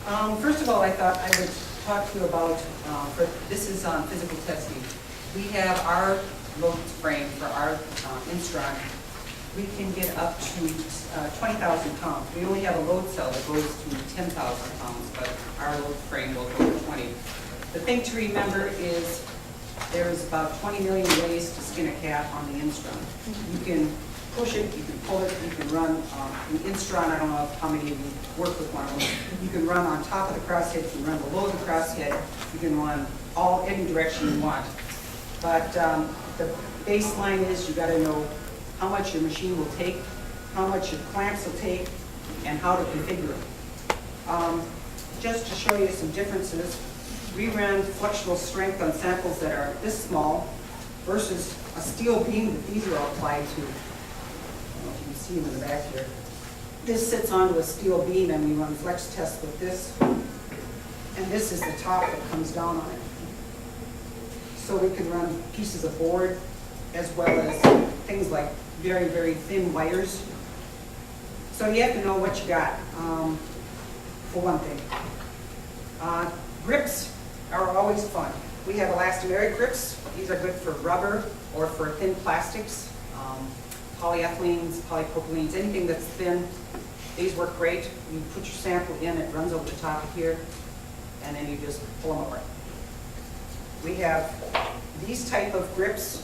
First of all, I thought I would talk to you about, this is on physical testing. We have our load frame for our Instron. We can get up to 20,000 pounds. We only have a load cell that goes to 10,000 pounds, but our load frame will go to 20. The thing to remember is there's about 20 million ways to skin a cat on the Instron. You can push it, you can pull it, you can run an Instron. I don't know how many of you work with one of them. You can run on top of the crosshead, you can run below the crosshead, you can run any direction you want. But the baseline is you got to know how much your machine will take, how much your clamps will take, and how to configure them. Just to show you some differences, we ran flexible strength on samples that are this small versus a steel beam that these are all applied to. I don't know if you can see them in the back here. This sits onto a steel beam and we run flex tests with this. And this is the top that comes down on it. So we can run pieces of board as well as things like very, very thin wires. So you have to know what you got, for one thing. Grips are always fun. We have elastomeric grips. These are good for rubber or for thin plastics, polyethylenes, polypropylenes, anything that's thin. These work great. You put your sample in, it runs over the top of here, and then you just pull them apart. We have these type of grips.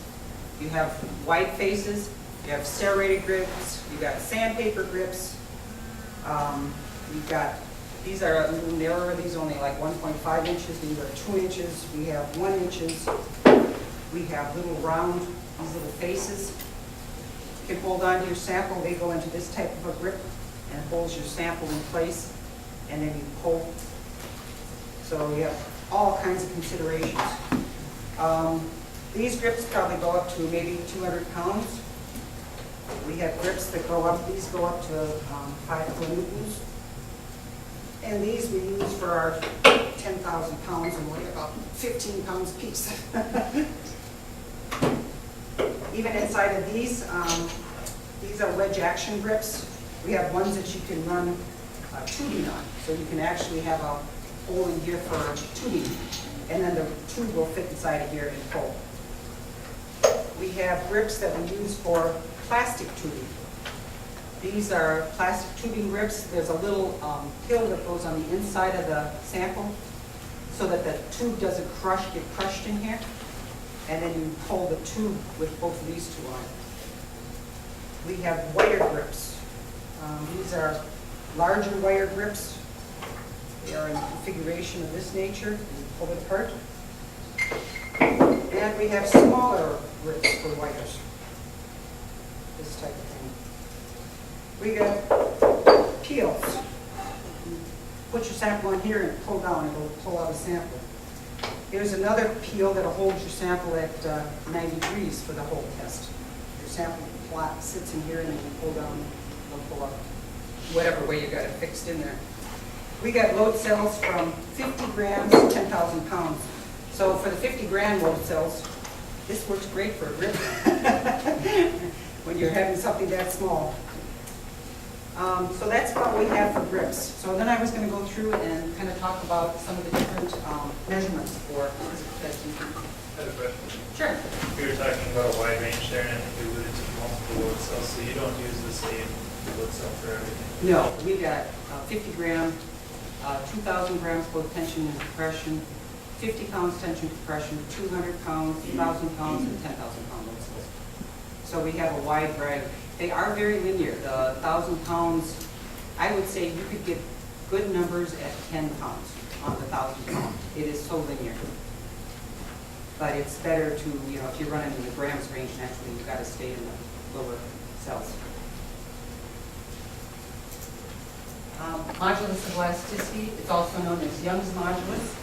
You have wide faces, you have serrated grips, you've got sandpaper grips, you've got, these are a little narrower, these are only like 1.5 inches, these are 2 inches, we have 1 inches, we have little round, these little faces. You can hold on to your sample, they go into this type of a grip and it holds your sample in place, and then you pull. So you have all kinds of considerations. These grips probably go up to maybe 200 pounds. We have grips that go up, these go up to 5 kilonewtons. And these we use for our 10,000 pounds and weigh about 15 pounds a piece. Even inside of these are wedge action grips. We have ones that you can run tubing on. So you can actually have a hole in here for tubing. And then the tube will fit inside of here and pull. We have grips that we use for plastic tubing. These are plastic tubing grips. There's a little pill that goes on the inside of the sample so that the tube doesn't get crushed in here. And then you pull the tube with both of these two on it. We have wire grips. These are larger wire grips. They are in configuration of this nature. You pull it apart. And we have smaller grips for wires. This type of thing. We got peels. You put your sample on here and pull down, it'll pull out a sample. Here's another peel that'll hold your sample at 90 degrees for the whole test. Your sample plot sits in here and then you pull down, it'll pull up whatever way you got it fixed in there. We got load cells from 50 grams to 10,000 pounds. So for the 50 gram load cells, this works great for a grip when you're having something that small. So that's what we have for grips. So then I was going to go through and kind of talk about some of the different measurements for physical testing. I have a question. Sure. We were talking about a wide range there, and I think we alluded to multiple load cells, so you don't use the same load cell for everything. No, we got 50 gram, 2,000 grams both tension and compression, 50 pounds tension compression, 200 pounds, 1,000 pounds, and 10,000 pound load cells. So we have a wide variety. They are very linear. The 1,000 pounds, I would say you could get good numbers at 10 pounds on the 1,000 pound. It is so linear. But it's better to, if you're running in the grams range, naturally you've got to stay in the lower cells. Modulus of elasticity, it's also known as Young's modulus.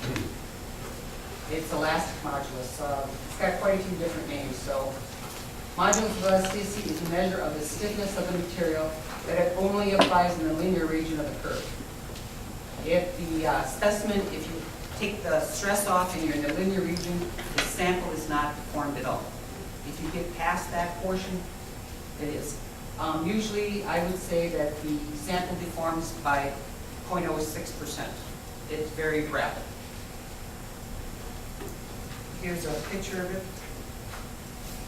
It's elastic modulus. It's got quite a few different names. So modulus of elasticity is a measure of the stiffness of the material that it only applies in the linear region of the curve. If the specimen, if you take the stress off and you're in the linear region, the sample is not deformed at all. If you get past that portion, it is. Usually, I would say that the sample deforms by 0.06%. it's very rapid. Here's a picture of it.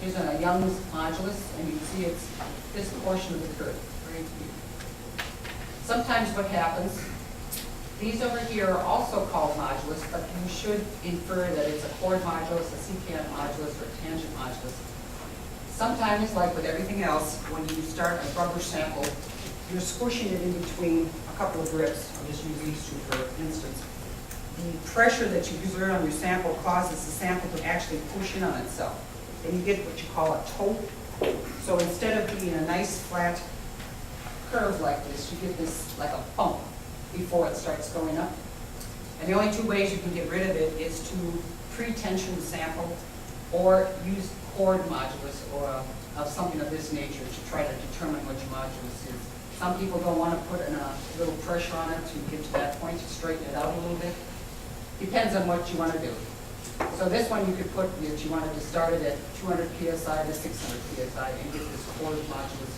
Here's a Young's modulus, and you can see it's this portion of the curve. Right here. Sometimes what happens, these over here are also called modulus, but you should infer that it's a chord modulus, a secant modulus, or a tangent modulus. Sometimes, like with everything else, when you start a rubber sample, you're squishing it in between a couple of grips. I'll just use these two for instance. The pressure that you exert on your sample causes the sample to actually push in on itself. And you get what you call a toe. So instead of being a nice flat curve like this, you get this like a bump before it starts going up. And the only two ways you can get rid of it is to pre-tension the sample or use chord modulus or of something of this nature to try to determine what your modulus is. Some people don't want to put a little pressure on it to get to that point, to straighten it out a little bit. Depends on what you want to do. So this one you could put, if you wanted to start it at 200 psi to 600 psi and get this chord modulus.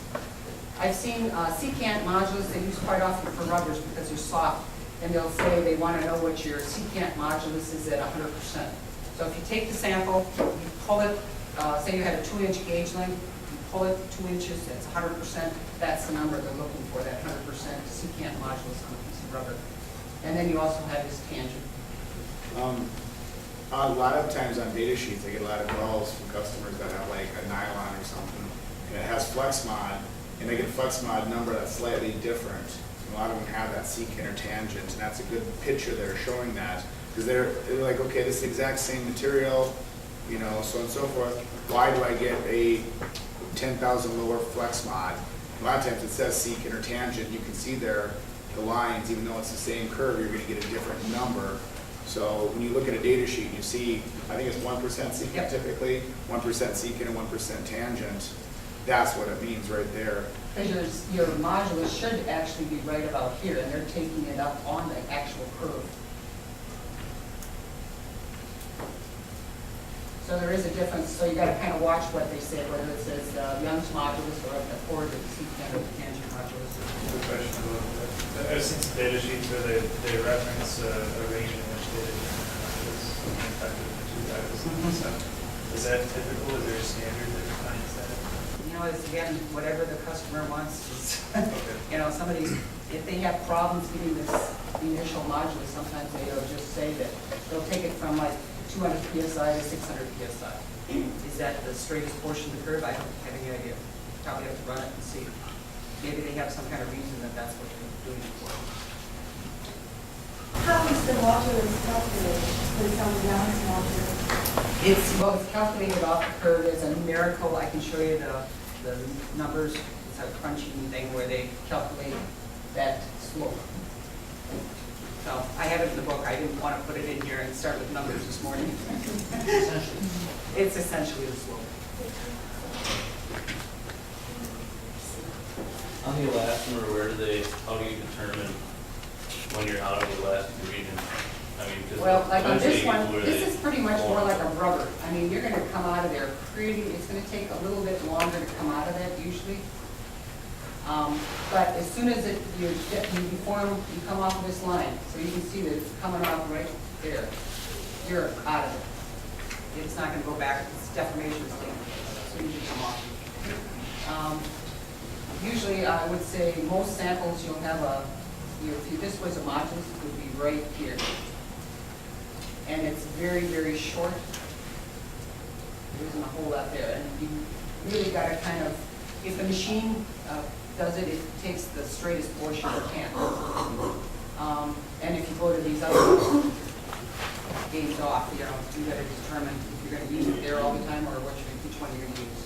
I've seen secant modulus they use quite often for rubbers because they're soft, and they'll say they want to know what your secant modulus is at 100%. So if you take the sample, you pull it, say you had a 2-inch gauge length, you pull it 2 inches, that's 100%, that's the number they're looking for, that 100% secant modulus on a piece of rubber. And then you also have this tangent. A lot of times on data sheets, I get a lot of calls from customers that have like a nylon or something, and it has flex mod, and they get a flex mod number that's slightly different. And a lot of them have that secant or tangent, and that's a good picture they're showing that, because they're like, okay, this is the exact same material, you know, so on and so forth. Why do I get a 10,000 lower flex mod? A lot of times it says secant or tangent. You can see there the lines, even though it's the same curve, you're going to get a different number. So when you look at a data sheet, you see, I think it's 1% secant typically, 1% secant and 1% tangent. That's what it means right there. Because your modulus should actually be right about here, and they're taking it up on the actual curve. So there is a difference, so you got to kind of watch what they say, whether it says Young's modulus or the chord or the secant or the tangent modulus. Good question about that. I've seen some data sheets where they reference a range in which they determine effective in two values. Is that typical? Is there a standard that defines that? You know, it's again, whatever the customer wants. Okay. You know, somebody, if they have problems getting this initial modulus, sometimes they'll just say that they'll take it from like 200 psi to 600 psi. Is that the straightest portion of the curve? I don't have any idea. Probably have to run it and see. Maybe they have some kind of reason that that's what they're doing it for. How is the modulus calculated with some Young's modulus? It's calculated off the curve as a numerical. I can show you the numbers. It's a crunching thing where they calculate that slope. So I have it in the book. I didn't want to put it in here and start with numbers this morning. It's essentially the slope. On the elastomer, how do you determine when you're out of the elastic region? I mean, 'cause Well, like on this eventually, one, where this they is pretty much more fall like a into- rubber. I mean, you're going to come out of there pretty, it's going to take a little bit longer to come out of that usually. But as soon as you come off of this line, so you can see that it's coming off right there, you're out of it. It's not going to go back, it's deformation thing, so you just come off. Usually, I would say most samples you'll have if this was a modulus, it would be right here. And it's very, very short. There isn't a whole lot there. And you really got to kind of, if the machine does it, it takes the straightest portion it can. And if you go to these other gauge off, you know, you got to determine if you're going to use it there all the time or which one you're going to use.